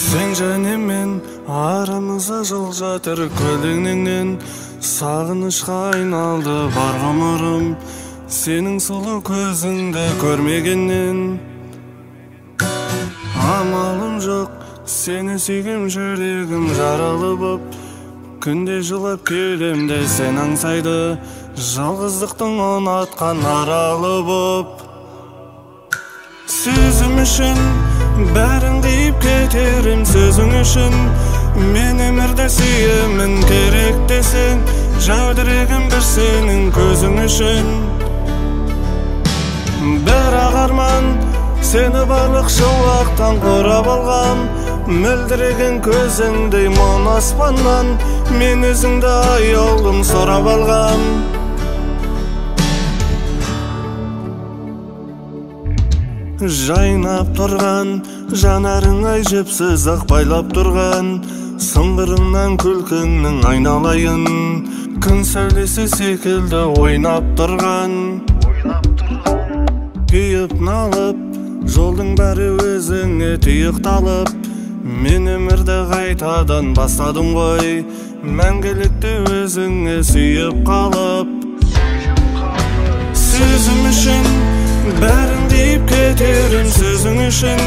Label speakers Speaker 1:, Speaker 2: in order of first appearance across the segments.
Speaker 1: Sen және мен арамызда жол жатыр, көлеңнен сағынышқа айналды бар ғұмырым, сенің сұлу көзіңді көрмегеннен. Амалым жоқ, сені сүйгем, жүрегім жаралы боп, күнде жылап келем де сен аңсайды, жалғыздықтың ұнатқан аралы боп. Сөзім үшін бәрін қиып кетерім, сөзің үшін мен өмірді сүйемін, керек десең жәудірегім бір сенің көзің үшін. Бірақ арман сені барлық шуақтан қорап алғам, мөлдіреген көзіңдей мұң аспаннан мен өзіңді аяулым сұрап алғам. Жайнап тұрған жанарыңай жіпсіз ақ байлап тұрған, сыңғырыңнан күлкіңнің айналайын, күн сәулесі секілді ойнап тұрған. Күйіп налып жолдың бәрі өзіңе тұйықталып, мен өмірді қайтадан бастадым ғой, мәңгілікті өзіңе сүйіп қалып. Сөзім үшін бәрін дейіп кетерім, сөзің үшін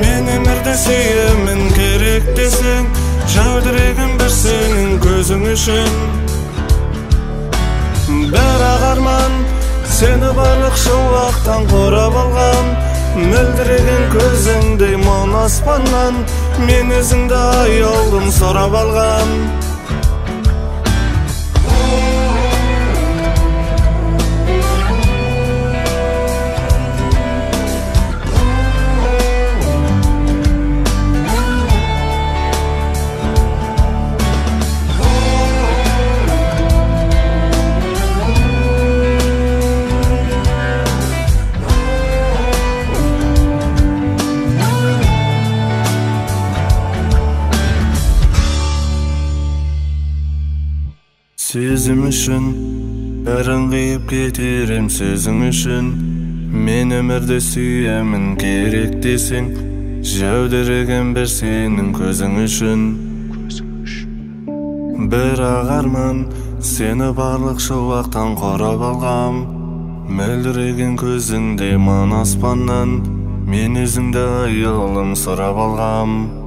Speaker 1: мен өмірді сүйемін, керек десең жәудірегім бір сенің көзің үшін. Бірақ арман сені барлық шуақтан қорап алғам, мөлдіреген көзіңдей мұң аспаннан мен өзіңді аяулым сұрап алғам. Сөзім үшін бәрін қиып кетерім, сөзің үшін мен өмірді сүйемін, керек десең жәудіреген бір сенің көзің үшін. Бірақ арман сені барлық шуақтан қорап алғам, мөлдіреген көзіңдей мұң аспаннан мен өзіңді аяулым сұрап алғам.